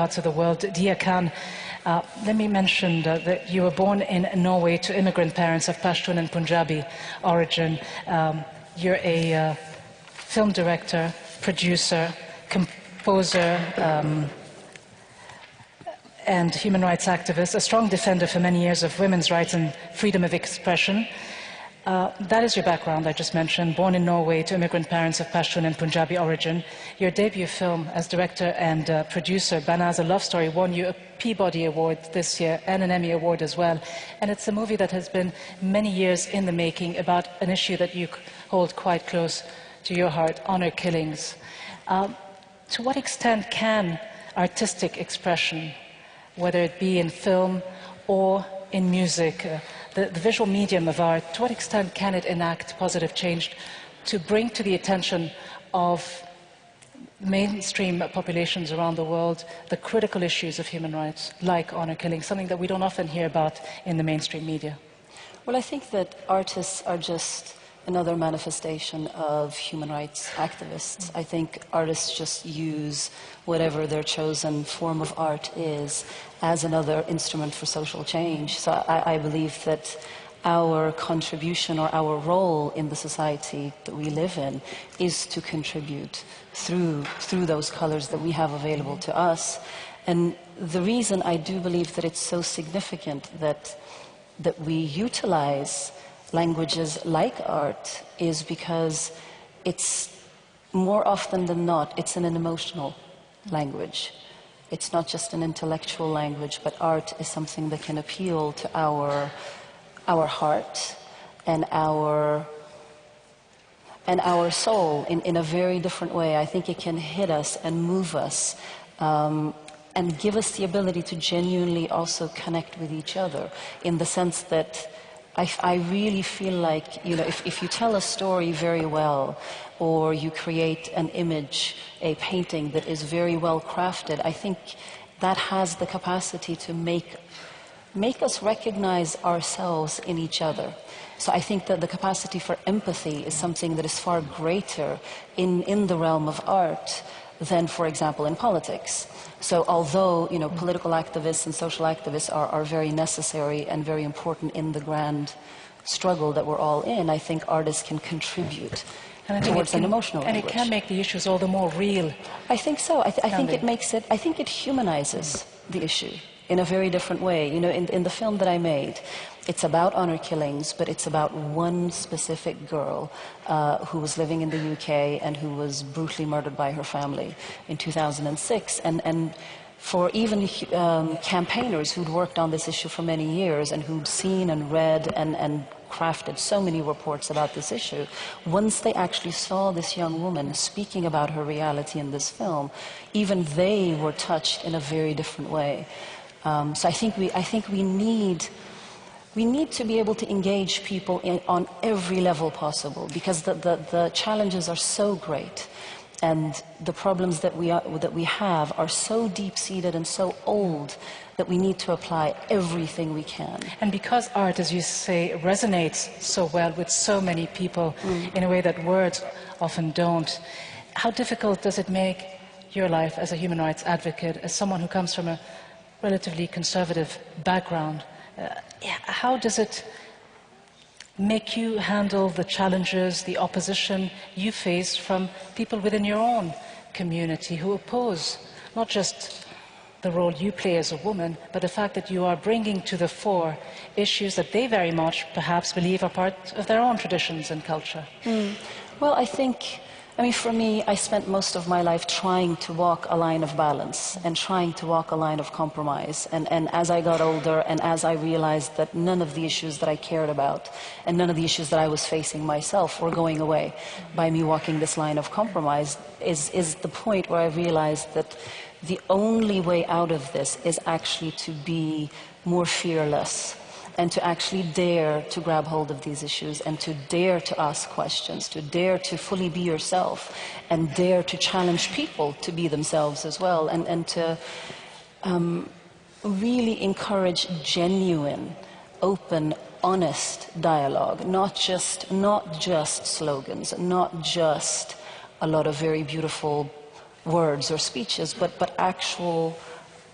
parts of the world. Deeyah Khan, let me mention that you were born in Norway to immigrant parents of Pashtun and Punjabi origin. You're a film director, producer, composer, and human rights activist, a strong defender for many years of women's rights and freedom of expression. That is your background, I just mentioned, born in Norway to immigrant parents of Pashtun and Punjabi origin. Your debut film as director and producer, Banaz, A Love Story, won you a Peabody Award this year and an Emmy Award as well. And it's a movie that has been many years in the making about an issue that you hold quite close to your heart, honor killings. To what extent can artistic expression, whether it be in film or in music, the visual medium of art, to what extent can it enact positive change to bring to the attention of mainstream populations around the world the critical issues of human rights, like honor killing, something that we don't often hear about in the mainstream media? Well, I think that artists are just another manifestation of human rights activists. I think artists just use whatever their chosen form of art is as another instrument for social change. So I believe that our contribution or our role in the society that we live in is to contribute through those colors that we have available to us. And the reason I do believe that it's so significant that we utilize languages like art is because it's, more often than not, it's an emotional language. It's not just an intellectual language, but art is something that can appeal to our heart and our soul in a very different way. I think it can hit us and move us and give us the ability to genuinely also connect with each other, in the sense that I really feel like, you know, if you tell a story very well, or you create an image, a painting that is very well crafted, I think that has the capacity to make us recognize ourselves in each other. So I think that the capacity for empathy is something that is far greater in the realm of art than, for example, in politics. So although, you know, political activists and social activists are very necessary and very important in the grand struggle that we're all in, I think artists can contribute towards an emotional language. And it can make the issues all the more real. I think so. I think it makes it, I think it humanizes the issue in a very different way. You know, in the film that I made, it's about honor killings, but it's about one specific girl who was living in the UK and who was brutally murdered by her family in 2006. And for even campaigners who'd worked on this issue for many years and who'd seen and read and crafted so many reports about this issue, once they actually saw this young woman speaking about her reality in this film, even they were touched in a very different way. So I think we need to be able to engage people on every level possible, because the challenges are so great, and the problems that we have are so deep-seated and so old that we need to apply everything we can. And because art, as you say, resonates so well with so many people in a way that words often don't, how difficult does it make your life as a human rights advocate, as someone who comes from a relatively conservative background? How does it make you handle the challenges, the opposition you face from people within your own community who oppose not just the role you play as a woman, but the fact that you are bringing to the fore issues that they very much perhaps believe are part of their own traditions and culture? Well, I mean, for me, I spent most of my life trying to walk a line of balance and trying to walk a line of compromise. And as I got older and as I realized that none of the issues that I cared about and none of the issues that I was facing myself were going away by me walking this line of compromise, is the point where I realized that the only way out of this is actually to be more fearless, and to actually dare to grab hold of these issues, and to dare to ask questions, to dare to fully be yourself, and dare to challenge people to be themselves as well, and to really encourage genuine, open, honest dialogue, not just slogans, not just a lot of very beautiful words or speeches, but actual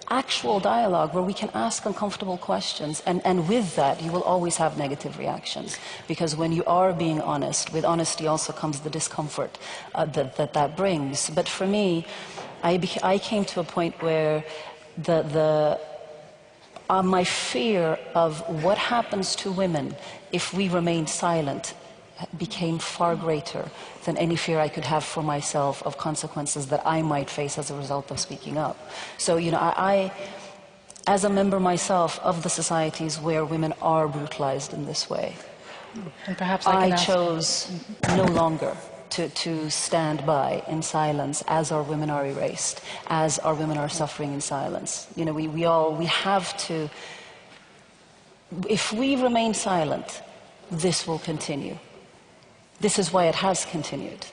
actual dialogue where we can ask uncomfortable questions. And with that, you will always have negative reactions. Because when you are being honest, with honesty also comes the discomfort that brings. But for me, I came to a point where my fear of what happens to women if we remain silent became far greater than any fear I could have for myself of consequences that I might face as a result of speaking up. So, you know, I as a member myself of the societies where women are brutalized in this way, and perhaps I chose no longer to stand by in silence as our women are erased, as our women are suffering in silence. You know, we have to, if we remain silent, this will continue. This is why it has continued.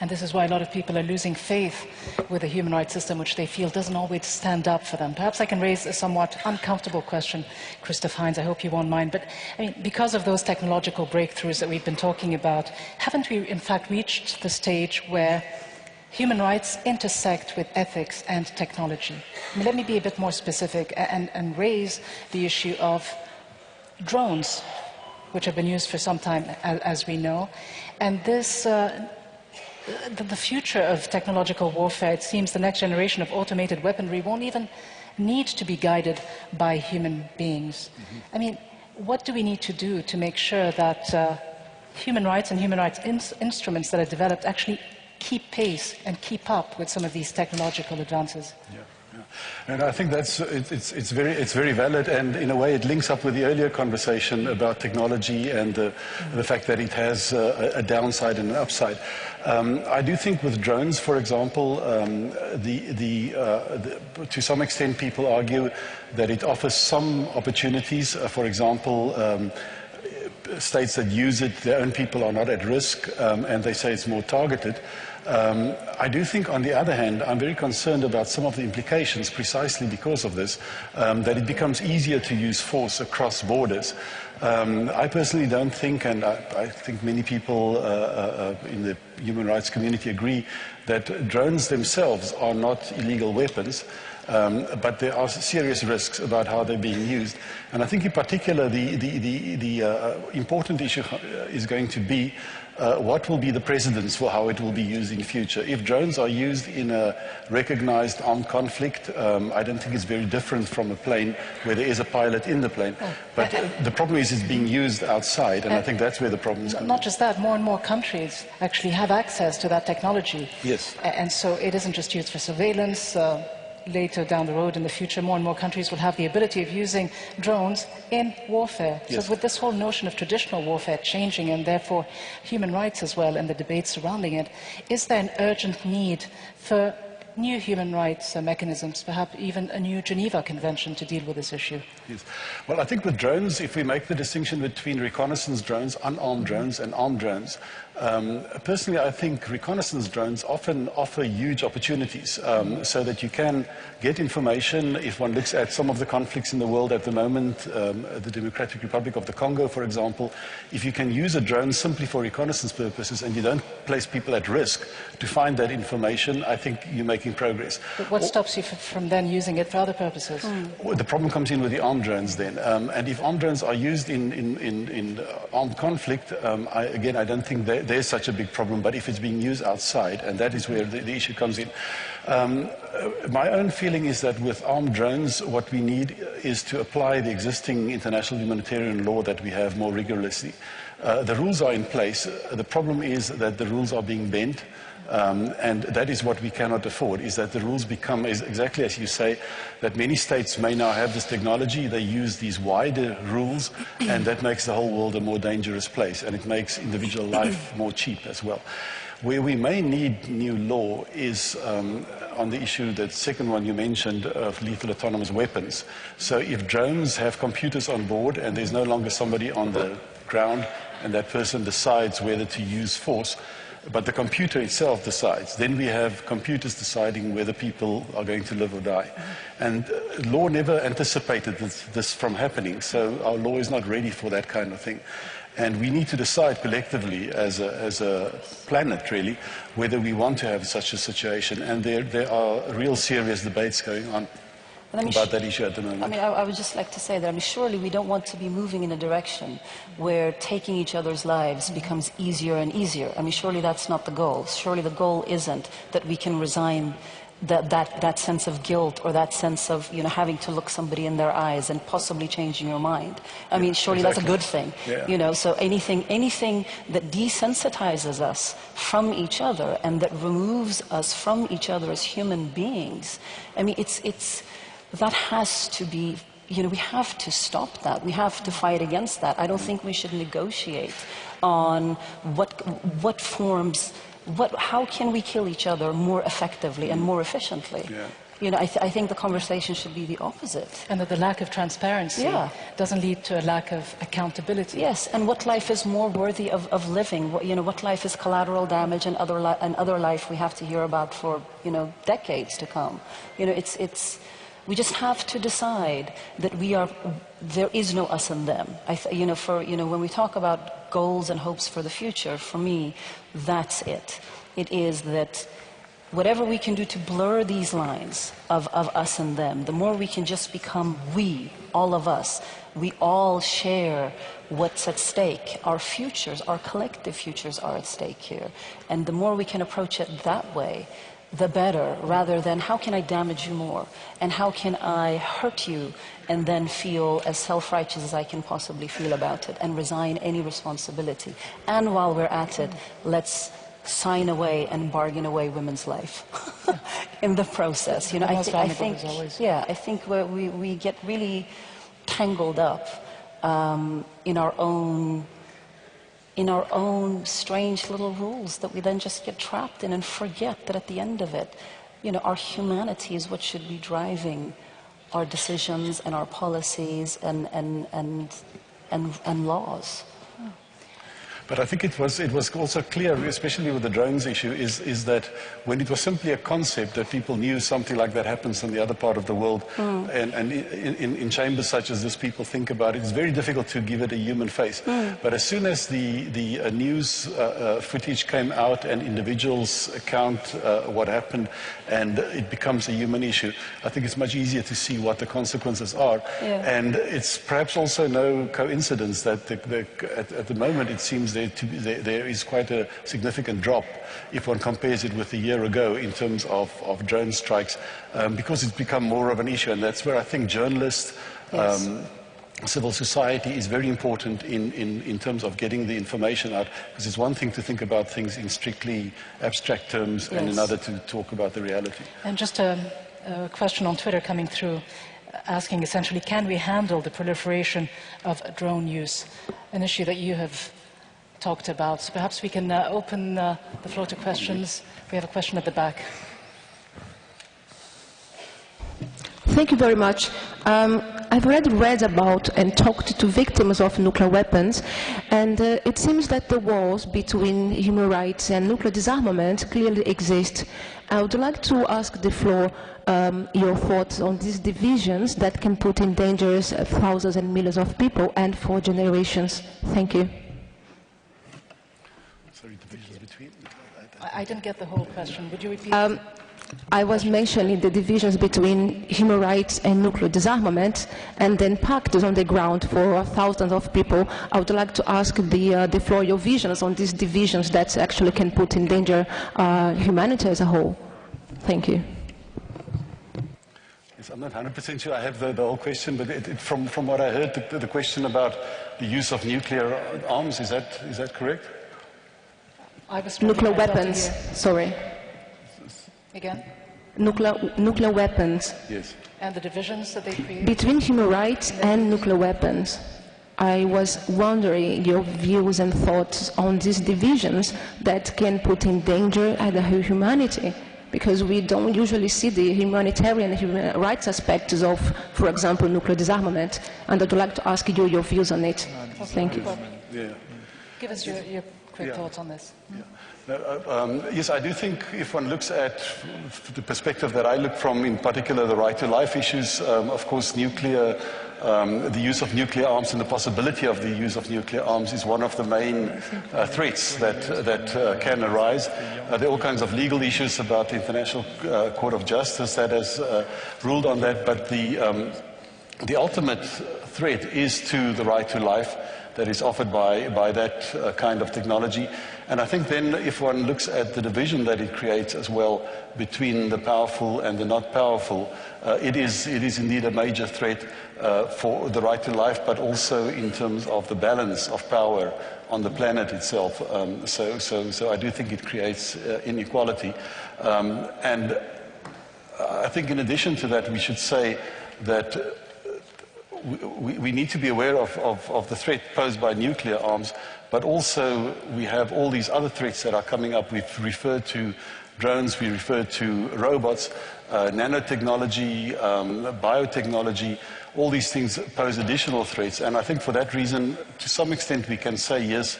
And this is why a lot of people are losing faith with the human rights system, which they feel doesn't always stand up for them. Perhaps I can raise a somewhat uncomfortable question, Christof, Heyns, I hope you won't mind. But I mean, because of those technological breakthroughs that we've been talking about, haven't we in fact reached the stage where human rights intersect with ethics and technology? I mean, let me be a bit more specific and raise the issue of drones, which have been used for some time, as we know. And this, the future of technological warfare, it seems the next generation of automated weaponry won't even need to be guided by human beings. Mm-hmm. I mean, what do we need to do to make sure that human rights and human rights instruments that are developed actually keep pace and keep up with some of these technological advances? Yeah. And I think that's it's very valid, and in a way it links up with the earlier conversation about technology and the fact that it has a downside and an upside. I do think with drones, for example, to some extent people argue that it offers some opportunities. For example, states that use it, their own people are not at risk, and they say it's more targeted. I do think, on the other hand, I'm very concerned about some of the implications, precisely because of this, that it becomes easier to use force across borders. I personally don't think, and I think many people in the human rights community agree, that drones themselves are not illegal weapons. But there are serious risks about how they're being used. And I think in particular the important issue is going to be what will be the precedents for how it will be used in future. If drones are used in a recognized armed conflict, I don't think it's very different from a plane where there is a pilot in the plane. But the problem is it's being used outside, and I think that's where the problem is. Not just that, more and more countries actually have access to that technology. Yes. And so it isn't just used for surveillance. Later down the road in the future, more and more countries will have the ability of using drones in warfare. Yes. So with this whole notion of traditional warfare changing, and therefore human rights as well and the debate surrounding it, is there an urgent need for new human rights mechanisms, perhaps even a new Geneva Convention to deal with this issue? Yes. Well, I think with drones, if we make the distinction between reconnaissance drones, unarmed drones and armed drones, personally I think reconnaissance drones often offer huge opportunities, so that you can get information. If one looks at some of the conflicts in the world at the moment, the Democratic Republic of the Congo, for example, if you can use a drone simply for reconnaissance purposes and you don't place people at risk to find that information, I think you're making progress. But what stops you from then using it for other purposes? Well, the problem comes in with the armed drones then. And if armed drones are used in armed conflict, I don't think there's such a big problem. But if it's being used outside, and that is where the issue comes in. My own feeling is that with armed drones, what we need is to apply the existing international humanitarian law that we have more rigorously. The rules are in place. The problem is that the rules are being bent. And that is what we cannot afford, is that the rules become, exactly as you say, that many states may now have this technology, they use these wider rules, and that makes the whole world a more dangerous place, and it makes individual life more cheap as well. Where we may need new law is on the issue, that second one you mentioned, of lethal autonomous weapons. So if drones have computers on board and there's no longer somebody on the ground and that person decides whether to use force, but the computer itself decides, then we have computers deciding whether people are going to live or die. And law never anticipated this from happening, so our law is not ready for that kind of thing. And we need to decide collectively as a planet, really, whether we want to have such a situation. And there are real serious debates going on about that issue at the moment. I would just like to say that, surely we don't want to be moving in a direction where taking each other's lives becomes easier and easier. Surely that's not the goal. Surely the goal isn't that we can resign that sense of guilt or that sense of having to look somebody in their eyes and possibly changing your mind. Surely that's a good thing. Yeah. So anything that desensitizes us from each other and that removes us from each other as human beings, that has to be, we have to stop that. We have to fight against that. I don't think we should negotiate on what forms. How can we kill each other more effectively and more efficiently? Yeah. I think the conversation should be the opposite. And that the lack of transparency doesn't lead to a lack of accountability. Yes, and what life is more worthy of living? What life is collateral damage and other life we have to hear about for decades to come? We just have to decide that there is no us and them. When we talk about goals and hopes for the future, for me, that's it. It is that whatever we can do to blur these lines of us and them, the more we can just become we, all of us. We all share what's at stake. Our futures, our collective futures are at stake here. And the more we can approach it that way, the better, rather than how can I damage you more and how can I hurt you and then feel as self-righteous as I can possibly feel about it and resign any responsibility. And while we're at it, let's sign away and bargain away women's life in the process. I think we get really tangled up in our own strange little rules that we then just get trapped in and forget that at the end of it, our humanity is what should be driving our decisions and our policies and laws. But I think it was also clear, especially with the drones issue, is that when it was simply a concept that people knew something like that happens in the other part of the world, and in chambers such as this, people think about it, it's very difficult to give it a human face. But as soon as the news footage came out and individuals account what happened, and it becomes a human issue, I think it's much easier to see what the consequences are. Yeah. And it's perhaps also no coincidence that at the moment it seems there is quite a significant drop if one compares it with a year ago in terms of drone strikes, because it's become more of an issue. And that's where I think journalists, civil society is very important in terms of getting the information out, because it's one thing to think about things in strictly abstract terms and another to talk about the reality. And just a question on Twitter coming through, asking essentially, can we handle the proliferation of drone use, an issue that you have talked about? So perhaps we can open the floor to questions. We have a question at the back. Thank you very much. I've already read about and talked to victims of nuclear weapons, and it seems that the wars between human rights and nuclear disarmament clearly exist. I would like to ask the floor your thoughts on these divisions that can put in danger thousands and millions of people and for generations. Thank you. I didn't get the whole question. Would you repeat? I was mentioning the divisions between human rights and nuclear disarmament, and then impacts on the ground for thousands of people. I would like to ask the floor your visions on these divisions that actually can put in danger humanity as a whole. Thank you. Yes, I'm not 100% sure I have the whole question, but from what I heard, the question about the use of nuclear arms, is that correct? Nuclear weapons, sorry. Again? Nuclear weapons. Yes. And the divisions that they create? Between human rights and nuclear weapons. I was wondering your views and thoughts on these divisions that can put in danger either humanity, because we don't usually see the humanitarian and human rights aspects of, for example, nuclear disarmament. And I'd like to ask you your views on it. Thank you. Yeah. Give us your quick thoughts on this. Yeah. No, yes, I do think if one looks at the perspective that I look from, in particular the right to life issues, of course nuclear, the use of nuclear arms and the possibility of the use of nuclear arms is one of the main threats that can arise. There are all kinds of legal issues about the International Court of Justice that has ruled on that, but the ultimate threat is to the right to life that is offered by that kind of technology. And I think then if one looks at the division that it creates as well between the powerful and the not powerful, it is indeed a major threat for the right to life, but also in terms of the balance of power on the planet itself. So I do think it creates inequality. And I think in addition to that, we should say that we need to be aware of the threat posed by nuclear arms, but also we have all these other threats that are coming up. We've referred to drones, we referred to robots, nanotechnology, biotechnology. All these things pose additional threats, and I think for that reason, to some extent, we can say yes.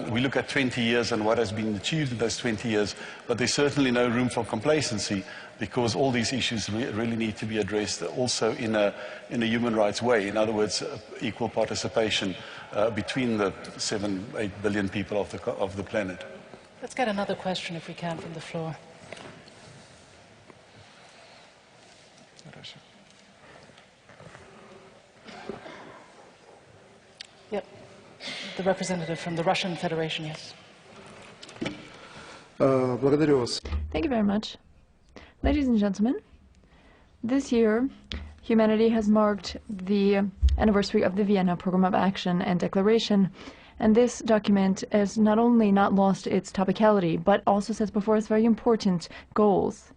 We look at 20 years and what has been achieved in those 20 years, but there's certainly no room for complacency, because all these issues really need to be addressed also in a human rights way. In other words, equal participation between the 7-8 billion people of the planet. Let's get another question, if we can, from the floor. Yep. The representative from the Russian Federation, yes. Thank you very much. Ladies and gentlemen, this year, humanity has marked the anniversary of the Vienna Program of Action and Declaration, and this document has not only not lost its topicality, but also sets before us very important goals.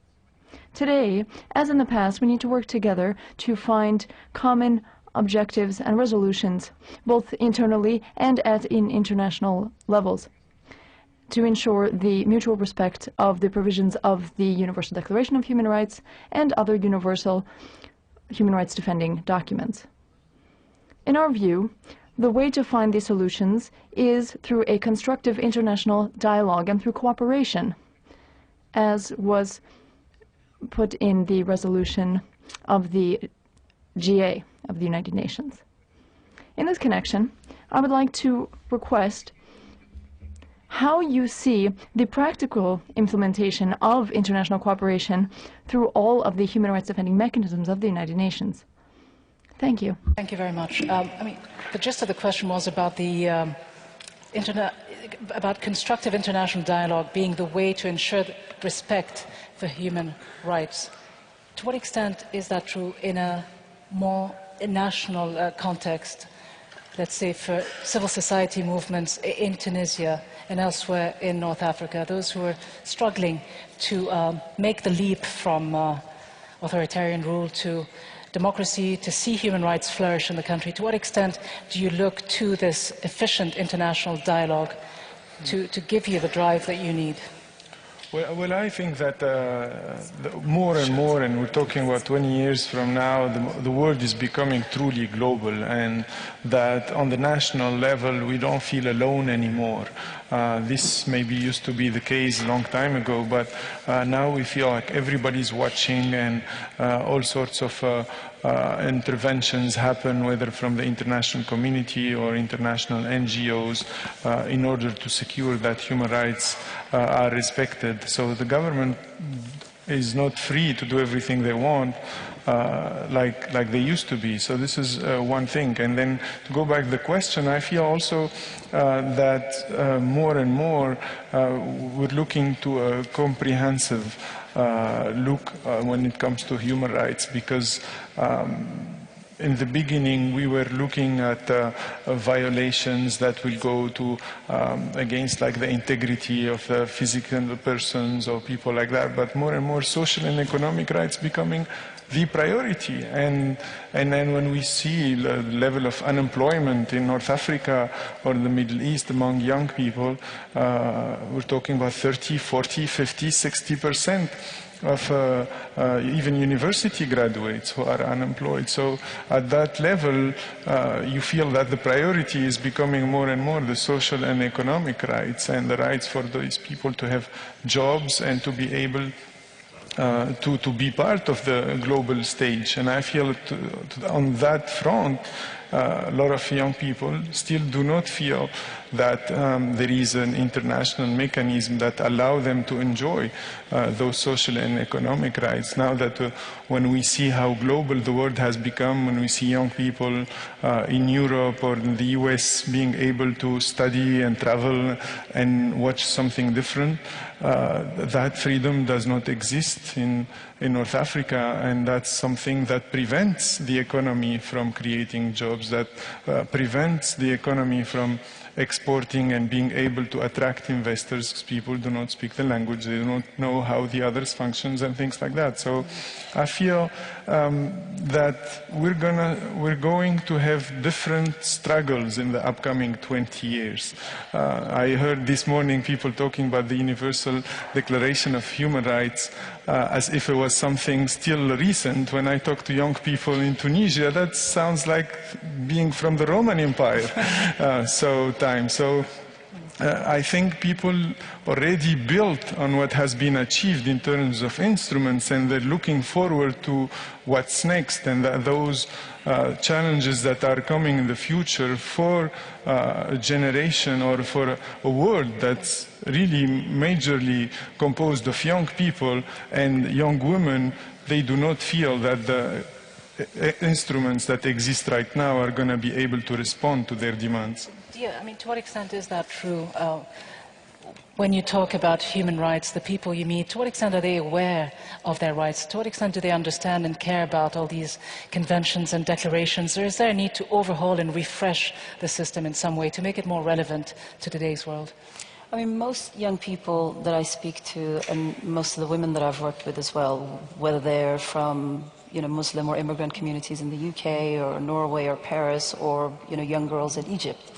Today, as in the past, we need to work together to find common objectives and resolutions, both internally and in international levels, to ensure the mutual respect of the provisions of the Universal Declaration of Human Rights and other universal human rights defending documents. In our view, the way to find these solutions is through a constructive international dialogue and through cooperation, as was put in the resolution of the GA of the United Nations. In this connection, I would like to request how you see the practical implementation of international cooperation through all of the human rights defending mechanisms of the United Nations. Thank you. Thank you very much. I mean, the gist of the question was about the about constructive international dialogue being the way to ensure respect for human rights. To what extent is that true in a more national context, let's say for civil society movements in Tunisia and elsewhere in North Africa, those who are struggling to make the leap from authoritarian rule to democracy, to see human rights flourish in the country? To what extent do you look to this efficient international dialogue to give you the drive that you need? Well, I think that more and more, and we're talking about 20 years from now, the world is becoming truly global, and that on the national level we don't feel alone anymore. This maybe used to be the case a long time ago, but now we feel like everybody's watching, and all sorts of interventions happen, whether from the international community or international NGOs, in order to secure that human rights are respected. So the government is not free to do everything they want, like they used to be. So this is one thing. And then to go back to the question, I feel also that more and more we're looking to a comprehensive look when it comes to human rights, because in the beginning we were looking at violations that will go to against like the integrity of physical persons or people like that, but more and more social and economic rights becoming the priority. And then when we see the level of unemployment in North Africa or the Middle East among young people, we're talking about 30, 40, 50, 60% of even university graduates who are unemployed. So at that level, you feel that the priority is becoming more and more the social and economic rights, and the rights for these people to have jobs and to be able to be part of the global stage. And I feel on that front, a lot of young people still do not feel that there is an international mechanism that allow them to enjoy those social and economic rights. Now that when we see how global the world has become, when we see young people in Europe or in the US being able to study and travel and watch something different, that freedom does not exist in North Africa, and that's something that prevents the economy from creating jobs, that prevents the economy from exporting and being able to attract investors, because people do not speak the language, they do not know how the others functions and things like that. So I feel that we're going to have different struggles in the upcoming 20 years. I heard this morning people talking about the Universal Declaration of Human Rights as if it was something still recent. When I talk to young people in Tunisia, that sounds like being from the Roman Empire. So I think people already built on what has been achieved in terms of instruments, and they're looking forward to what's next, and those challenges that are coming in the future for a generation or for a world that's really majorly composed of young people and young women. They do not feel that the instruments that exist right now are going to be able to respond to their demands. Yeah, I mean, to what extent is that true? When you talk about human rights, the people you meet, to what extent are they aware of their rights? To what extent do they understand and care about all these conventions and declarations? Or is there a need to overhaul and refresh the system in some way to make it more relevant to today's world? I mean, most young people that I speak to, and most of the women that I've worked with as well, whether they're from Muslim or immigrant communities in the UK or Norway or Paris, or young girls in Egypt,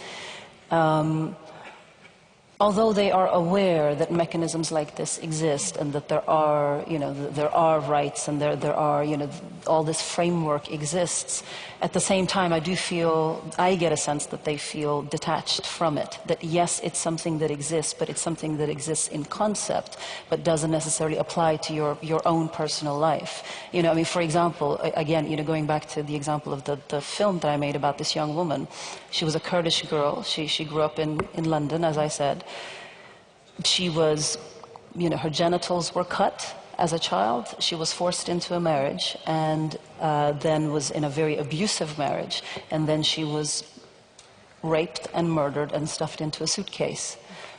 although they are aware that mechanisms like this exist and that there are, there are rights and there are, all this framework exists, at the same time I get a sense that they feel detached from it. That yes, it's something that exists, but it's something that exists in concept, but doesn't necessarily apply to your own personal life. I mean, for example, again, going back to the example of the film that I made about this young woman, she was a Kurdish girl. She grew up in London, as I said. She was, her genitals were cut as a child. She was forced into a marriage, and then was in a very abusive marriage, and then she was raped and murdered and stuffed into a suitcase.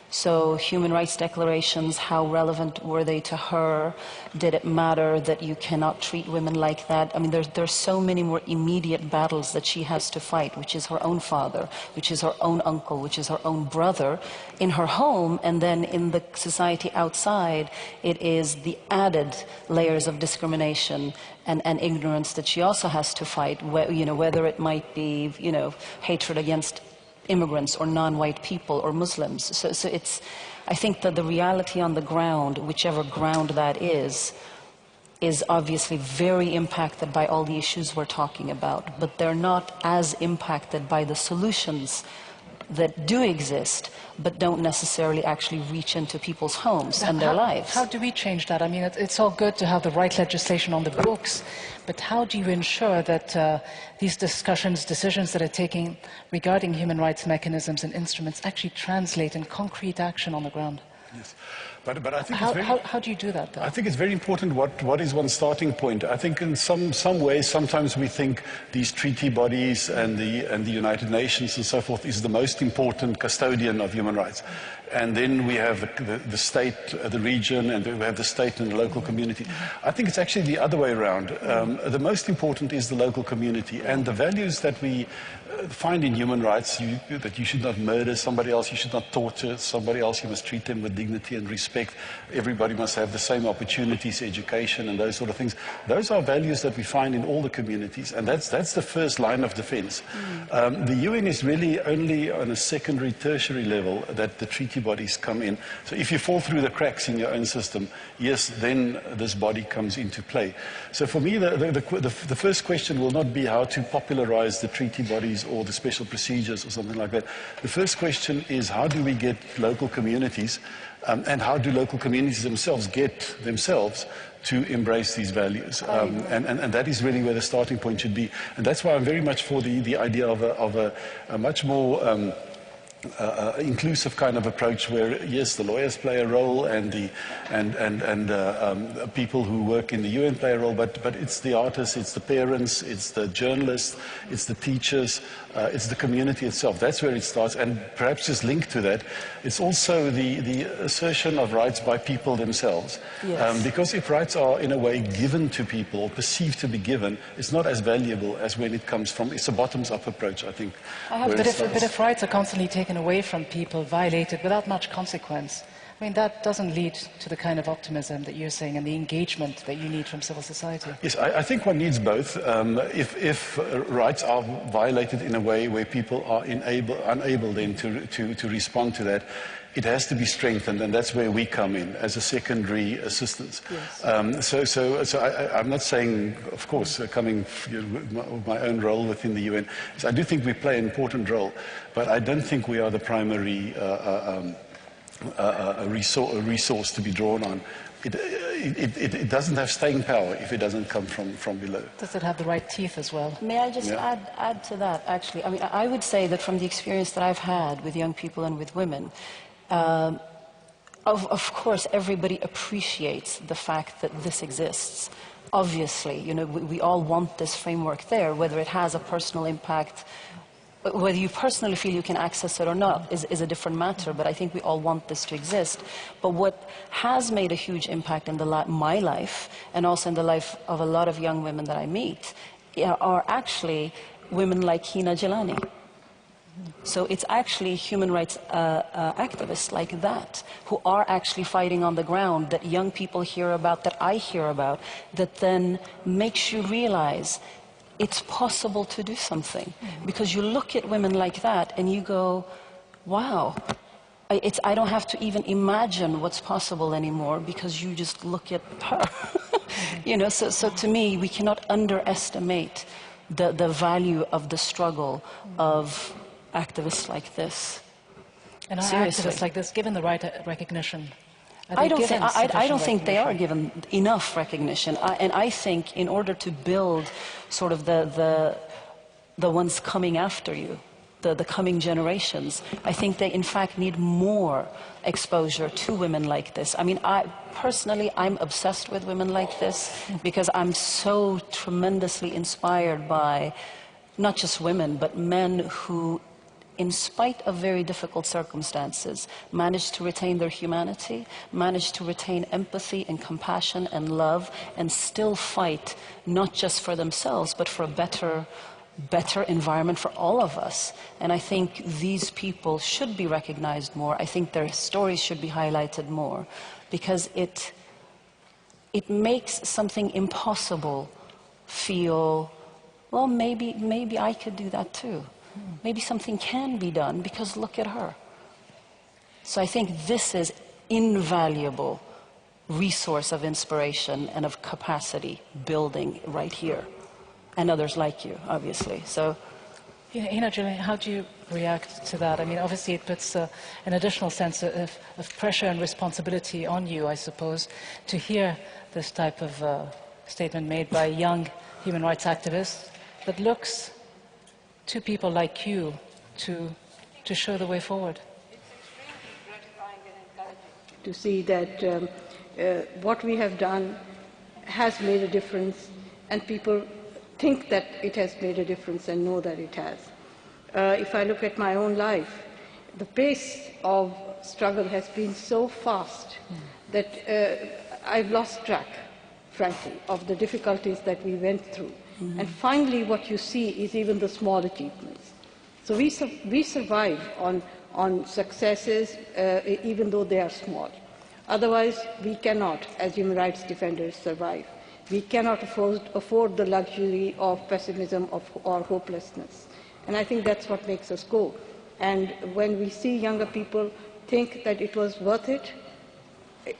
So human rights declarations, how relevant were they to her? Did it matter that you cannot treat women like that? I mean, there's so many more immediate battles that she has to fight, which is her own father, which is her own uncle, which is her own brother, in her home, and then in the society outside, it is the added layers of discrimination and ignorance that she also has to fight, whether it might be, hatred against immigrants or non-white people or Muslims. So it's, I think that the reality on the ground, whichever ground that is obviously very impacted by all the issues we're talking about, but they're not as impacted by the solutions that do exist, but don't necessarily actually reach into people's homes and their lives. How do we change that? I mean, it's all good to have the right legislation on the books, but how do you ensure that these discussions, decisions that are taken regarding human rights mechanisms and instruments actually translate in concrete action on the ground? Yes. But I think how do you do that, though? I think it's very important what is one's starting point. I think in some ways, sometimes we think these treaty bodies and the United Nations and so forth is the most important custodian of human rights. And then we have the state, the region, and we have the state and the local community. I think it's actually the other way around. The most important is the local community, and the values that we find in human rights, that you should not murder somebody else, you should not torture somebody else, you must treat them with dignity and respect. respect, everybody must have the same opportunities, education, and those sort of things. Those are values that we find in all the communities, and that's the first line of defense. The UN is really only on a secondary, tertiary level that the treaty bodies come in. So if you fall through the cracks in your own system, yes, then this body comes into play. So for me, the first question will not be how to popularize the treaty bodies or the special procedures or something like that. The first question is how do we get local communities and how do local communities themselves get themselves to embrace these values. And that is really where the starting point should be. And that's why I'm very much for the idea of a much more inclusive kind of approach where, yes, the lawyers play a role and people who work in the UN play a role, but it's the artists, it's the parents, it's the journalists, it's the teachers, it's the community itself. That's where it starts. And perhaps just linked to that, it's also the assertion of rights by people themselves. Yes. Because if rights are in a way given to people or perceived to be given, it's not as valuable as when it comes from, it's a bottoms-up approach, I think. But if rights are constantly taken away from people, violated without much consequence, I mean, that doesn't lead to the kind of optimism that you're saying and the engagement that you need from civil society. Yes, I think one needs both. If rights are violated in a way where people are unable then to respond to that, it has to be strengthened, and that's where we come in as a secondary assistance. Yes. So I'm not saying, of course, coming with my own role within the UN, I do think we play an important role, but I don't think we are the primary resource to be drawn on. It doesn't have staying power if it doesn't come from below. Does it have the right teeth as well? May I just add to that, actually? I mean, I would say that from the experience that I've had with young people and with women, of course, everybody appreciates the fact that this exists. Obviously, you know, we all want this framework there, whether it has a personal impact, whether you personally feel you can access it or not is a different matter, but I think we all want this to exist. But what has made a huge impact in my life, and also in the life of a lot of young women that I meet, are actually women like Hina Jilani. So it's actually human rights activists like that who are actually fighting on the ground that young people hear about, that I hear about, that then makes you realize it's possible to do something. Because you look at women like that and you go, wow, I don't have to even imagine what's possible anymore because you just look at her. You know, so to me, we cannot underestimate the value of the struggle of activists like this. And are activists like this given the right recognition? I don't think they are given enough recognition. And I think in order to build sort of the ones coming after you, the coming generations, I think they in fact need more exposure to women like this. I mean, personally, I'm obsessed with women like this because I'm so tremendously inspired by not just women, but men who, in spite of very difficult circumstances, managed to retain their humanity, managed to retain empathy and compassion and love, and still fight not just for themselves, but for a better environment for all of us. And I think these people should be recognized more. I think their stories should be highlighted more, because it makes something impossible feel, well, maybe I could do that too. Maybe something can be done because look at her. So I think this is invaluable resource of inspiration and of capacity building right here. And others like you, obviously. So, Hina, Jilani, how do you react to that? I mean, obviously it puts an additional sense of pressure and responsibility on you, I suppose, to hear this type of statement made by young human rights activists that looks to people like you to show the way forward. It's extremely gratifying and encouraging to see that what we have done has made a difference, and people think that it has made a difference and know that it has. If I look at my own life, the pace of struggle has been so fast that I've lost track, frankly, of the difficulties that we went through. And finally, what you see is even the small achievements. So we survive on successes, even though they are small. Otherwise, we cannot, as human rights defenders, survive. We cannot afford the luxury of pessimism or hopelessness. And I think that's what makes us go. And when we see younger people think that it was worth it,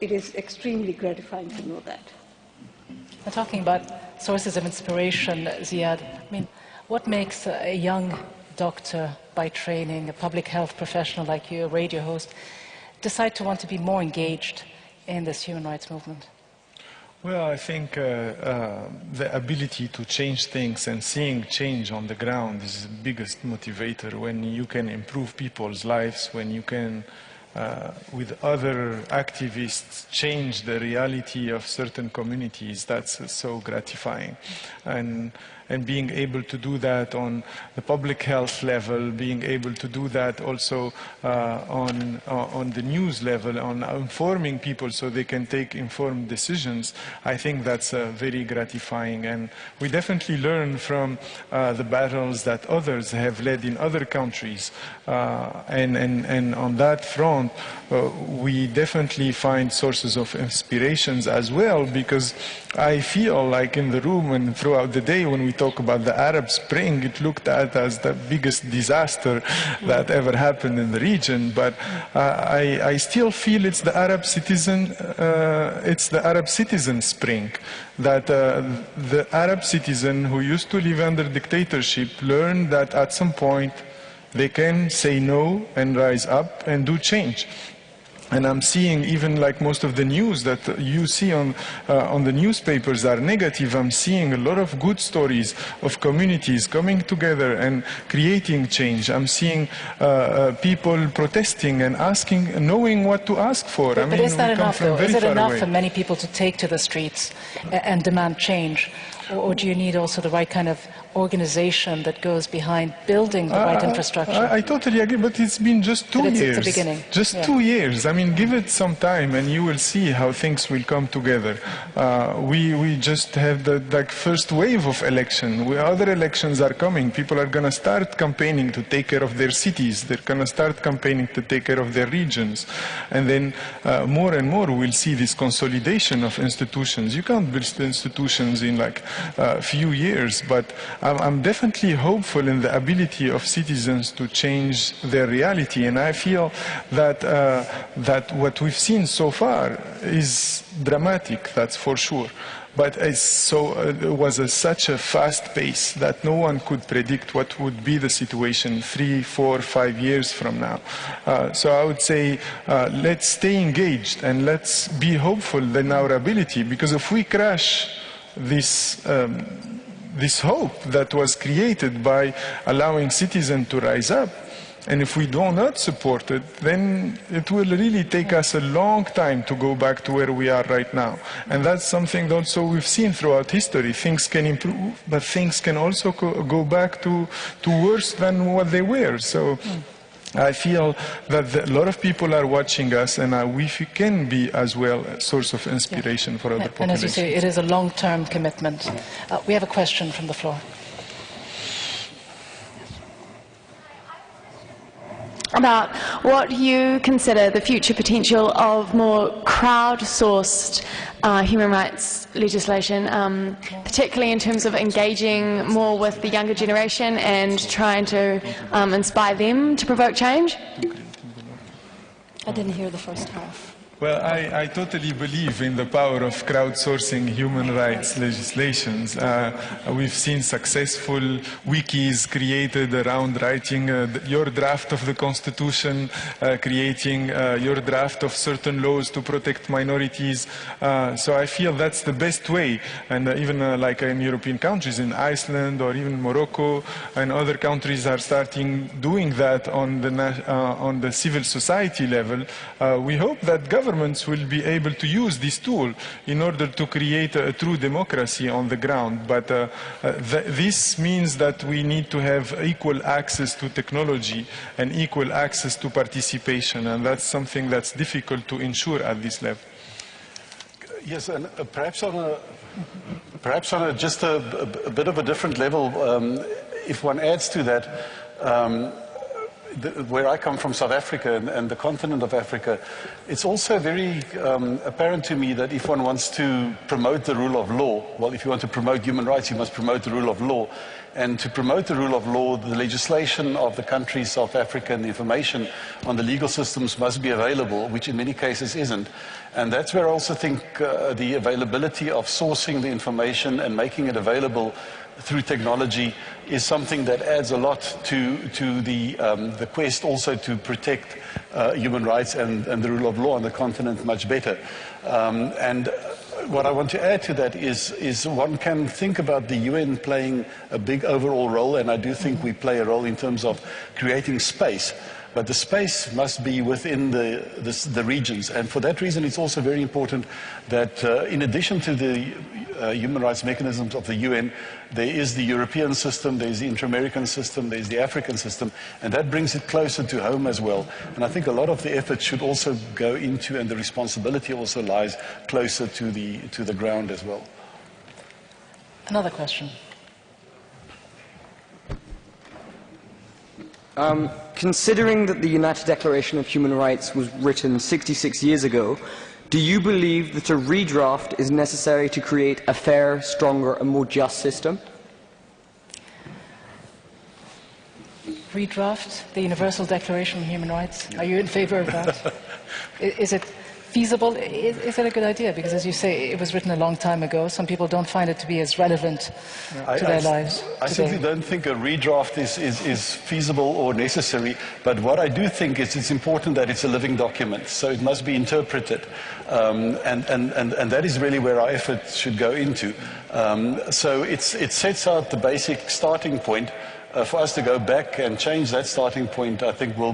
it is extremely gratifying to know that. We're talking about sources of inspiration, Zied. I mean, what makes a young doctor by training, a public health professional like you, a radio host, decide to want to be more engaged in this human rights movement? Well, I think the ability to change things and seeing change on the ground is the biggest motivator. When you can improve people's lives, when you can, with other activists, change the reality of certain communities, that's so gratifying. And being able to do that on the public health level, being able to do that also on the news level, on informing people so they can take informed decisions, I think that's very gratifying. And we definitely learn from the battles that others have led in other countries. And on that front, we definitely find sources of inspirations as well, because I feel like in the room and throughout the day when we talk about the Arab Spring, it looked at as the biggest disaster that ever happened in the region. But I still feel it's the Arab citizen spring, that the Arab citizen who used to live under dictatorship learned that at some point they can say no and rise up and do change. And I'm seeing, even like most of the news that you see on the newspapers are negative, I'm seeing a lot of good stories of communities coming together and creating change. I'm seeing people protesting and asking, knowing what to ask for. But is that enough, though? Is it enough for many people to take to the streets and demand change? Or do you need also the right kind of organization that goes behind building the right infrastructure? I totally agree, but it's been just 2 years. It's the beginning. Just 2 years. I mean, give it some time and you will see how things will come together. We just have the first wave of election. Other elections are coming. People are going to start campaigning to take care of their cities. They're going to start campaigning to take care of their regions. And then more and more we'll see this consolidation of institutions. You can't build institutions in like a few years, but I'm definitely hopeful in the ability of citizens to change their reality, and I feel that that what we've seen so far is dramatic, that's for sure. But it was such a fast pace that no one could predict what would be the situation 3, 4, 5 years from now. So I would say let's stay engaged and let's be hopeful in our ability, because if we crash this hope that was created by allowing citizens to rise up, and if we do not support it, then it will really take us a long time to go back to where we are right now. And that's something that also we've seen throughout history. Things can improve, but things can also go back to worse than what they were. So I feel that a lot of people are watching us, and we can be as well a source of inspiration for other populations. And as you say, it is a long-term commitment. We have a question from the floor. About what you consider the future potential of more crowdsourced human rights legislation, particularly in terms of engaging more with the younger generation and trying to inspire them to provoke change? I didn't hear the first half. Well, I totally believe in the power of crowdsourcing human rights legislations. We've seen successful wikis created around writing your draft of the Constitution, creating your draft of certain laws to protect minorities. So I feel that's the best way. And even like in European countries, in Iceland or even Morocco and other countries are starting doing that on the civil society level. We hope that governments will be able to use this tool in order to create a true democracy on the ground. But this means that we need to have equal access to technology and equal access to participation, and that's something that's difficult to ensure at this level. Yes, and perhaps on a just a bit of a different level, if one adds to that, where I come from, South Africa and the continent of Africa, it's also very apparent to me that if one wants to promote the rule of law, well, if you want to promote human rights, you must promote the rule of law. And to promote the rule of law, the legislation of the country, South Africa, and the information on the legal systems must be available, which in many cases isn't. And that's where I also think the availability of sourcing the information and making it available through technology is something that adds a lot to the quest also to protect human rights and the rule of law on the continent much better. And what I want to add to that is one can think about the UN playing a big overall role, and I do think we play a role in terms of creating space. But the space must be within the regions. And for that reason, it's also very important that in addition to the human rights mechanisms of the UN, there is the European system, there's the inter-American system, there's the African system, and that brings it closer to home as well. And I think a lot of the effort should also go into, and the responsibility also lies closer to the ground as well. Another question. Considering that the United Declaration of Human Rights was written 66 years ago, do you believe that a redraft is necessary to create a fair, stronger and more just system? Redraft the Universal Declaration of Human Rights? Are you in favor of that? Is it feasible? Is it a good idea? Because as you say, it was written a long time ago. Some people don't find it to be as relevant to their lives. I simply don't think a redraft is feasible or necessary, but what I do think is it's important that it's a living document, so it must be interpreted, and that is really where our efforts should go into. So it sets out the basic starting point. For us to go back and change that starting point, I think will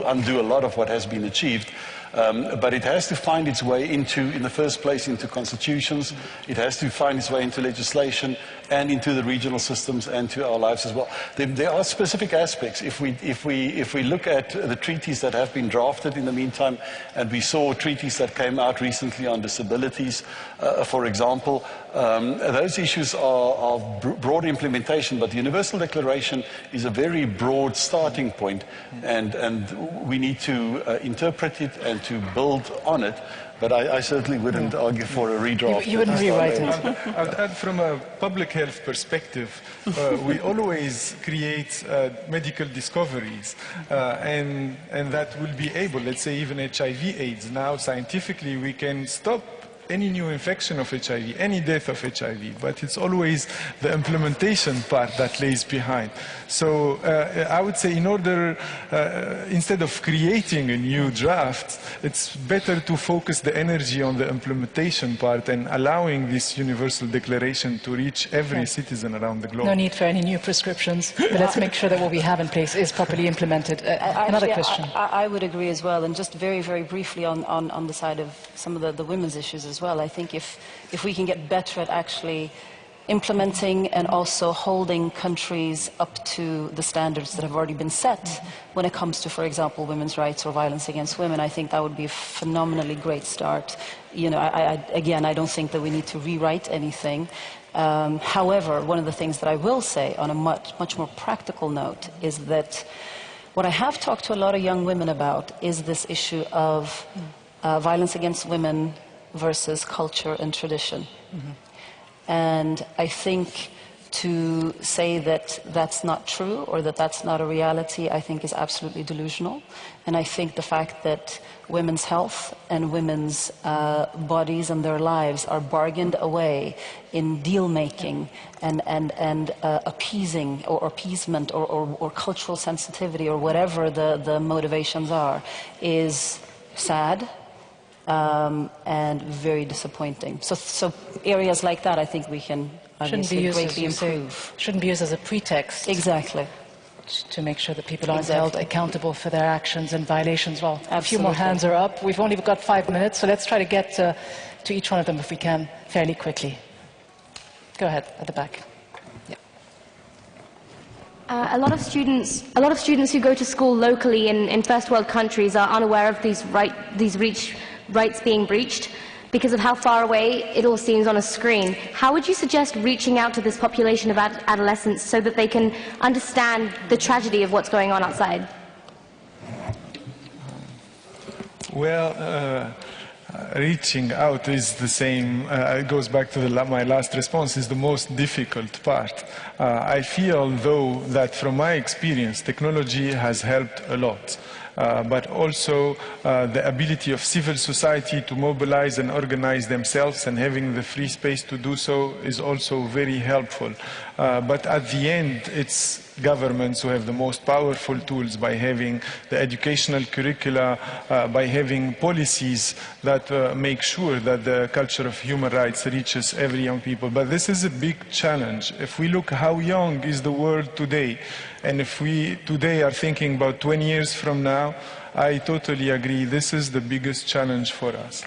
undo a lot of what has been achieved. But it has to find its way into, in the first place, into constitutions. It has to find its way into legislation and into the regional systems and to our lives as well. There are specific aspects. If we look at the treaties that have been drafted in the meantime, and we saw treaties that came out recently on disabilities, for example, those issues are of broad implementation, but the Universal Declaration is a very broad starting point, and we need to interpret it and to build on it. But I certainly wouldn't argue for a redraft. You wouldn't rewrite it. I'd add from a public health perspective, we always create medical discoveries, and that will be able, let's say even HIV/AIDS, now scientifically we can stop any new infection of HIV, any death of HIV, but it's always the implementation part that lays behind. So I would say in order, instead of creating a new draft, it's better to focus the energy on the implementation part and allowing this universal declaration to reach every citizen around the globe. No need for any new prescriptions, but let's make sure that what we have in place is properly implemented. Another question. I would agree as well, and just very, very briefly on the side of some of the women's issues as well. I think if we can get better at actually implementing and also holding countries up to the standards that have already been set when it comes to, for example, women's rights or violence against women, I think that would be a phenomenally great start. You know, again, I don't think that we need to rewrite anything. However, one of the things that I will say on a much more practical note is that what I have talked to a lot of young women about is this issue of violence against women versus culture and tradition. And I think to say that that's not true or that that's not a reality, I think is absolutely delusional. And I think the fact that women's health and women's bodies and their lives are bargained away in deal-making and appeasing or appeasement or cultural sensitivity or whatever the motivations are is sad. And very disappointing. So areas like that, I think we can obviously greatly improve. Shouldn't be used as a pretext. Exactly. To make sure that people aren't held accountable for their actions and violations. Well, Absolutely. A few more hands are up. We've only got 5 minutes, so let's try to get to each one of them if we can fairly quickly. Go ahead, at the back. A lot of students who go to school locally in first world countries are unaware of these rights being breached because of how far away it all seems on a screen. How would you suggest reaching out to this population of adolescents so that they can understand the tragedy of what's going on outside? Well, reaching out is the same, it goes back to my last response, is the most difficult part. I feel, though, that from my experience, technology has helped a lot. But also the ability of civil society to mobilize and organize themselves and having the free space to do so is also very helpful. But at the end, it's governments who have the most powerful tools by having the educational curricula, by having policies that make sure that the culture of human rights reaches every young people. But this is a big challenge. If we look how young is the world today, and if we today are thinking about 20 years from now, I totally agree. This is the biggest challenge for us.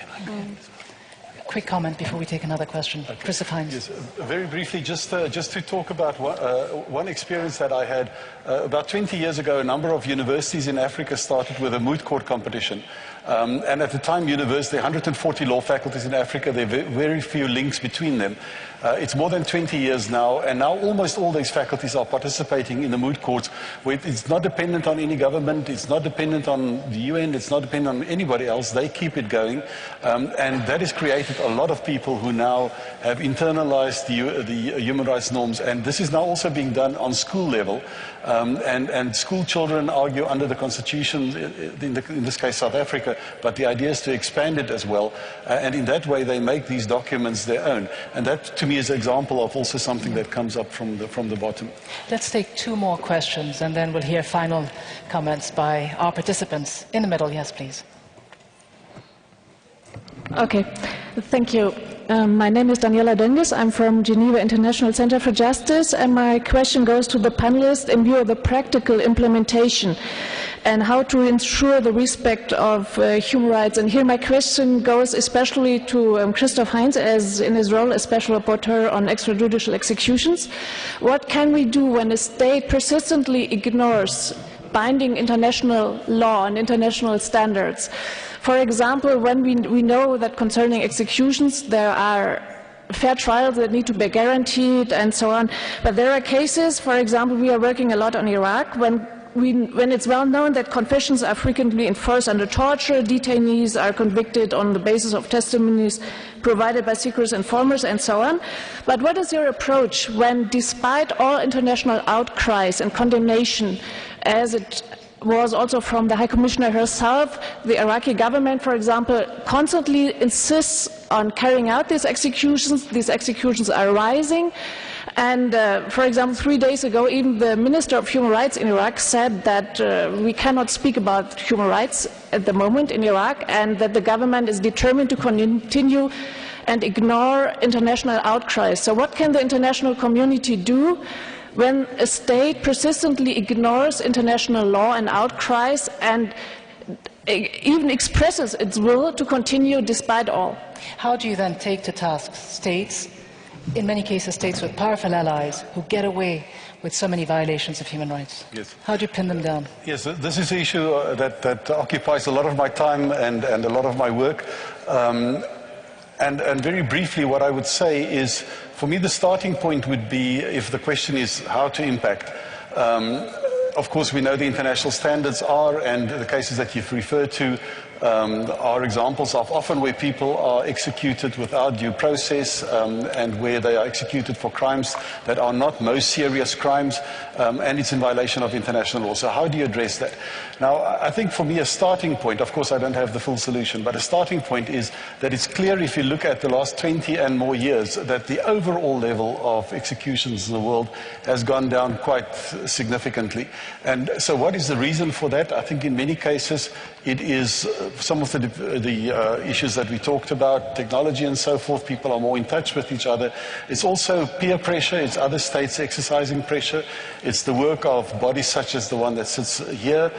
Quick comment before we take another question. Okay. Christof, Heyns. Yes, very briefly, just to talk about one experience that I had. About 20 years ago, a number of universities in Africa started with a moot court competition. And at the time, there are 140 law faculties in Africa. There are very few links between them. It's more than 20 years now, and now almost all these faculties are participating in the moot courts. It's not dependent on any government, it's not dependent on the UN, it's not dependent on anybody else. They keep it going, and that has created a lot of people who now have internalized the human rights norms, and this is now also being done on school level. And school children argue under the constitution, in this case South Africa, but the idea is to expand it as well, and in that way they make these documents their own. And that, to me, is an example of also something that comes up from the bottom. Let's take two more questions, and then we'll hear final comments by our participants. In the middle, yes, please. Okay, thank you. My name is Daniela Dengis. I'm from Geneva International Center for Justice, and my question goes to the panelists in view of the practical implementation and how to ensure the respect of human rights. And here my question goes especially to Christof Heyns, as in his role as Special Rapporteur on extrajudicial executions. What can we do when a state persistently ignores binding international law and international standards? For example, when we know that concerning executions there are fair trials that need to be guaranteed and so on, but there are cases, for example, we are working a lot on Iraq, when it's well known that confessions are frequently enforced under torture, detainees are convicted on the basis of testimonies provided by secret informers and so on. But what is your approach when, despite all international outcries and condemnation, as it was also from the High Commissioner herself, the Iraqi government, for example, constantly insists on carrying out these executions are rising, and for example, 3 days ago, even the Minister of Human Rights in Iraq said that we cannot speak about human rights at the moment in Iraq, and that the government is determined to continue and ignore international outcries. So what can the international community do when a state persistently ignores international law and outcries and even expresses its will to continue despite all? How do you then take to task states, in many cases states with powerful allies, who get away with so many violations of human rights? Yes. How do you pin them down? Yes, this is an issue that occupies a lot of my time and a lot of my work. And very briefly, what I would say is, for me, the starting point would be, if the question is how to impact, of course, we know the international standards are, and the cases that you've referred to are examples of often where people are executed without due process, and where they are executed for crimes that are not most serious crimes, and it's in violation of international law. So how do you address that? Now, I think for me a starting point, of course I don't have the full solution, but a starting point is that it's clear, if you look at the last 20 and more years, that the overall level of executions in the world has gone down quite significantly. And so what is the reason for that? I think in many cases it is some of the issues that we talked about, technology and so forth. People are more in touch with each other. It's also peer pressure. It's other states exercising pressure. It's the work of bodies such as the one that sits here.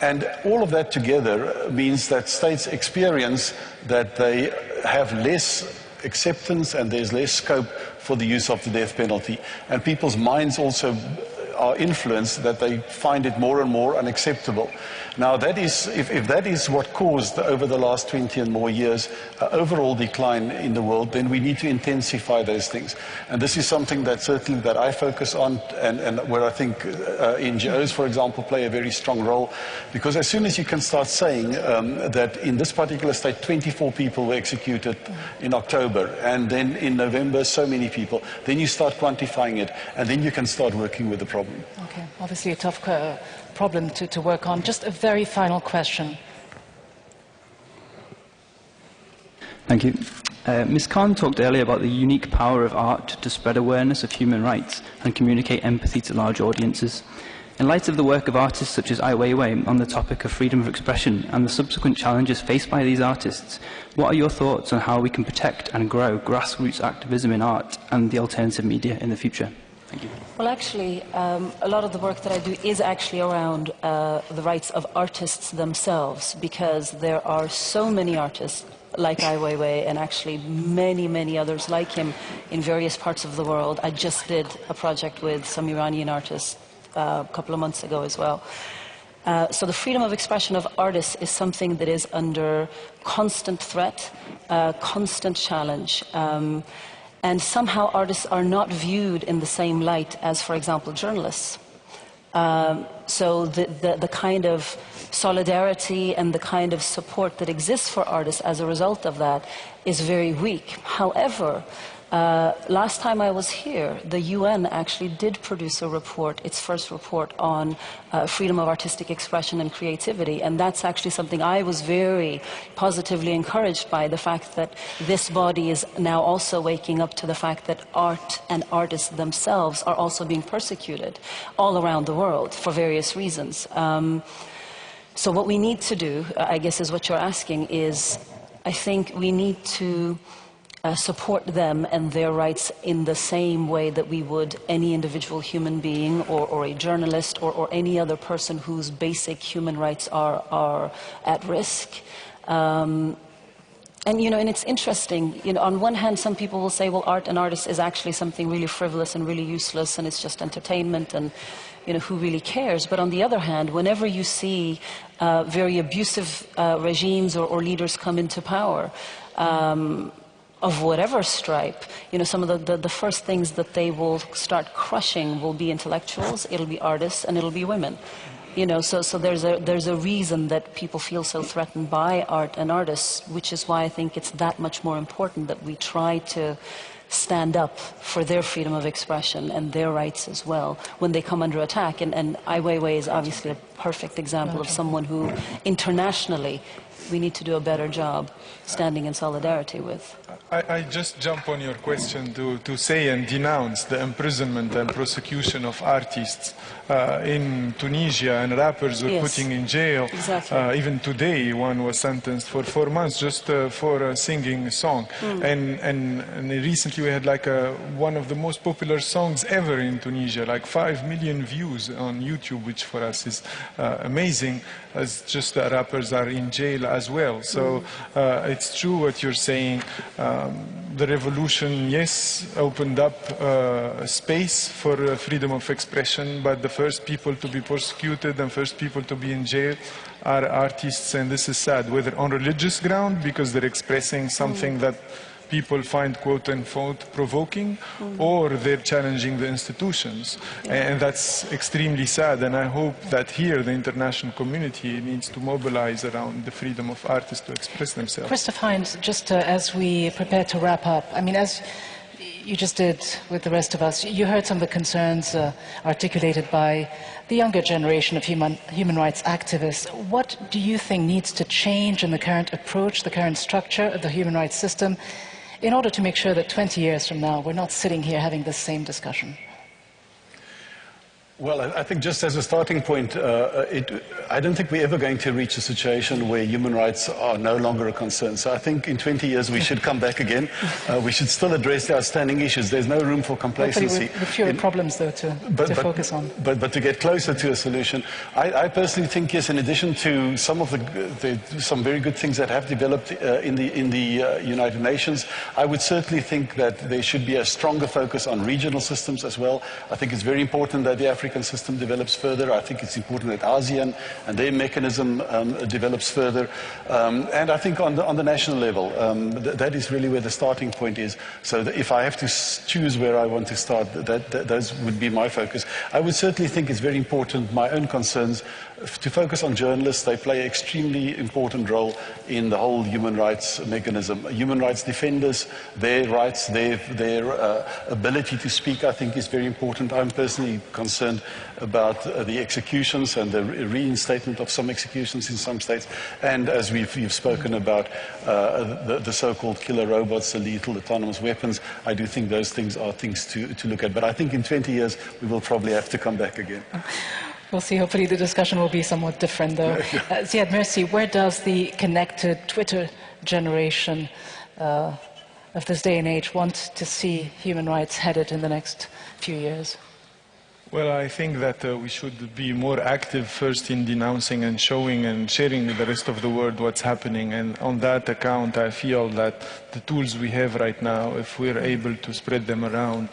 And all of that together means that states experience that they have less acceptance and there's less scope for the use of the death penalty. And people's minds also are influenced that they find it more and more unacceptable. Now, that is, if that is what caused, over the last 20 and more years, overall decline in the world, then we need to intensify those things. And this is something that certainly that I focus on, and where I think NGOs, for example, play a very strong role. Because as soon as you can start saying that in this particular state, 24 people were executed in October, and then in November, so many people, then you start quantifying it, and then you can start working with the problem. Okay, obviously a tough problem to work on. Just a very final question. Thank you. Ms. Khane talked earlier about the unique power of art to spread awareness of human rights and communicate empathy to large audiences. In light of the work of artists such as Ai Weiwei on the topic of freedom of expression and the subsequent challenges faced by these artists, what are your thoughts on how we can protect and grow grassroots activism in art and the alternative media in the future? Thank you. Well, actually, a lot of the work that I do is actually around the rights of artists themselves, because there are so many artists like Ai Weiwei and actually many, many others like him in various parts of the world. I just did a project with some Iranian artists a couple of months ago as well. So the freedom of expression of artists is something that is under constant threat, constant challenge. And somehow artists are not viewed in the same light as, for example, journalists. So the kind of solidarity and the kind of support that exists for artists as a result of that is very weak. However, last time I was here, the UN actually did produce a report, its first report on freedom of artistic expression and creativity, and that's actually something I was very positively encouraged by, the fact that this body is now also waking up to the fact that art and artists themselves are also being persecuted all around the world for various reasons. So what we need to do, I guess is what you're asking, is I think we need to support them and their rights in the same way that we would any individual human being or a journalist or any other person whose basic human rights are at risk. And it's interesting, on one hand, some people will say, well, art and artists is actually something really frivolous and really useless, and it's just entertainment, and who really cares? But on the other hand, whenever you see very abusive regimes or leaders come into power, of whatever stripe, some of the first things that they will start crushing will be intellectuals, it'll be artists, and it'll be women. So there's a reason that people feel so threatened by art and artists, which is why I think it's that much more important that we try to stand up for their freedom of expression and their rights as well when they come under attack. And Ai Weiwei is obviously a perfect example of someone who internationally we need to do a better job standing in solidarity with. I just jump on your question to say and denounce the imprisonment and prosecution of artists in Tunisia, and rappers were putting in jail. Exactly. Even today, one was sentenced for 4 months just for singing a song. And recently we had one of the most popular songs ever in Tunisia, 5 million views on YouTube, which for us is amazing, as just the rappers are in jail as well. So it's true what you're saying. The revolution, yes, opened up space for freedom of expression, but the first people to be persecuted and first people to be in jail are artists, and this is sad, whether on religious ground because they're expressing something that people find quote-unquote provoking, or they're challenging the institutions. And that's extremely sad, and I hope that here the international community needs to mobilize around the freedom of artists to express themselves. Christof, Heyns, just as we prepare to wrap up, as you just did with the rest of us, you heard some of the concerns articulated by the younger generation of human rights activists. What do you think needs to change in the current approach, the current structure of the human rights system, in order to make sure that 20 years from now we're not sitting here having the same discussion? Well, I think just as a starting point, I don't think we're ever going to reach a situation where human rights are no longer a concern. So I think in 20 years we should come back again. We should still address the outstanding issues. There's no room for complacency. With fewer problems, though, to focus on. But to get closer to a solution, I personally think, yes, in addition to some of some very good things that have developed in the United Nations, I would certainly think that there should be a stronger focus on regional systems as well. I think it's very important that the African Pan-African system develops further. I think it's important that ASEAN and their mechanism develops further. And I think on the national level, that is really where the starting point is. So that if I have to choose where I want to start, those would be my focus. I would certainly think it's very important, my own concerns, to focus on journalists. They play an extremely important role in the whole human rights mechanism. Human rights defenders, their rights, their ability to speak, I think is very important. I'm personally concerned about the executions and the reinstatement of some executions in some states. And as you've spoken about the so-called killer robots, the lethal autonomous weapons, I do think those things are things to look at. But I think in 20 years, we will probably have to come back again. We'll see. Hopefully the discussion will be somewhat different, though. Zied, Mhirsi, where does the connected Twitter generation of this day and age want to see human rights headed in the next few years? Well, I think that we should be more active first in denouncing and showing and sharing with the rest of the world what's happening. And on that account, I feel that the tools we have right now, if we're able to spread them around,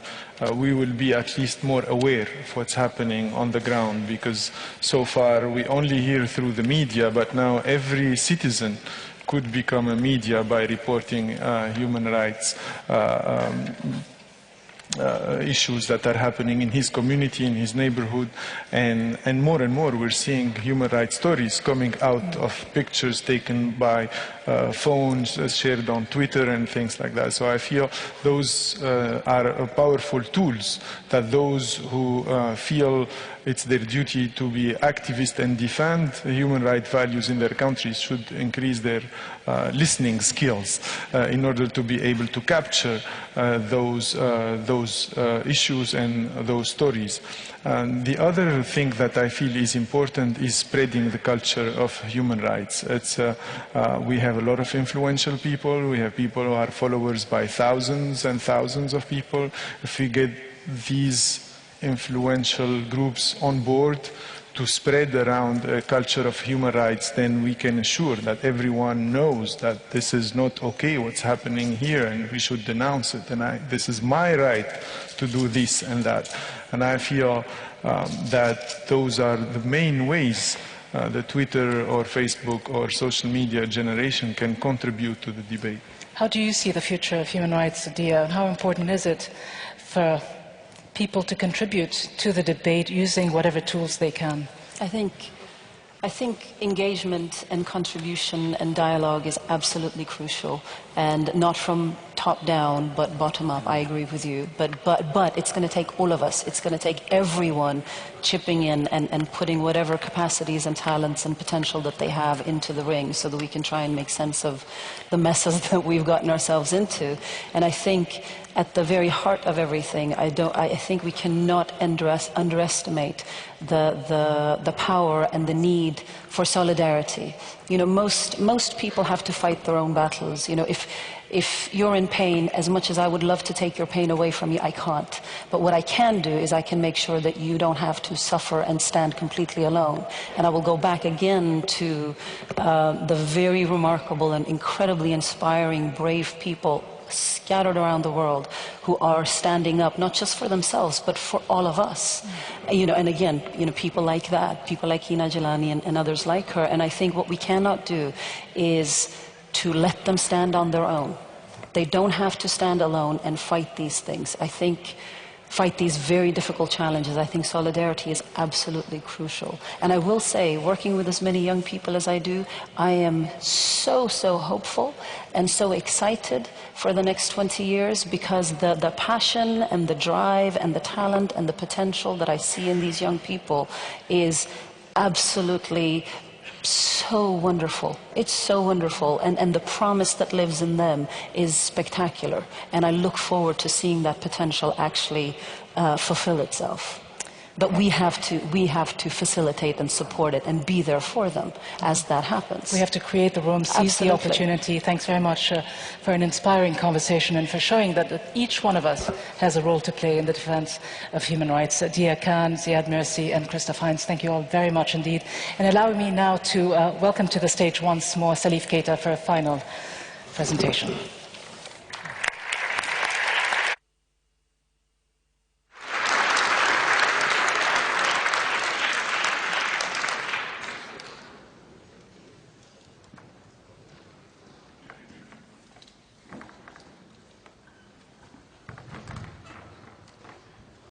we will be at least more aware of what's happening on the ground, because so far we only hear through the media, but now every citizen could become a media by reporting human rights issues that are happening in his community, in his neighborhood, and more we're seeing human rights stories coming out of pictures taken by phones shared on Twitter and things like that. So I feel those are powerful tools that those who feel it's their duty to be activists and defend human rights values in their countries should increase their listening skills in order to be able to capture those issues and those stories. The other thing that I feel is important is spreading the culture of human rights. We have a lot of influential people. We have people who are followers by thousands and thousands of people. If we get these influential groups on board to spread around a culture of human rights, then we can ensure that everyone knows that this is not okay what's happening here and we should denounce it, and this is my right to do this and that. And I feel that those are the main ways the Twitter or Facebook or social media generation can contribute to the debate. How do you see the future of human rights, Deeyah, and how important is it for people to contribute to the debate using whatever tools they can? I think engagement and contribution and dialogue is absolutely crucial, and not from top down but bottom up. I agree with you, but it's going to take all of us. It's going to take everyone chipping in and putting whatever capacities and talents and potential that they have into the ring, so that we can try and make sense of the messes that we've gotten ourselves into. And I think at the very heart of everything, I think we cannot underestimate the power and the need for solidarity. You know, most people have to fight their own battles. You know, if you're in pain, as much as I would love to take your pain away from you, I can't. But what I can do is I can make sure that you don't have to suffer and stand completely alone. And I will go back again to the very remarkable and incredibly inspiring, brave people scattered around the world who are standing up, not just for themselves, but for all of us. You know, and again, you know, people like that, people like Hina, Jilani, and others like her. And I think what we cannot do is to let them stand on their own. They don't have to stand alone and fight these things. I think fight these very difficult challenges. I think solidarity is absolutely crucial. And I will say, working with as many young people as I do, I am so hopeful and so excited for the next 20 years, because the passion and the drive and the talent and the potential that I see in these young people is absolutely so wonderful. It's so wonderful, and the promise that lives in them is spectacular, and I look forward to seeing that potential actually fulfill itself. But we have to facilitate and support it and be there for them as that happens. We have to create the room, seize the opportunity. Thanks very much for an inspiring conversation and for showing that each one of us has a role to play in the defense of human rights. Deeyah, Khane, Zied, Mhirsi, and Christof, Heyns, thank you all very much indeed. And allow me now to welcome to the stage once more Salif Keita for a final presentation.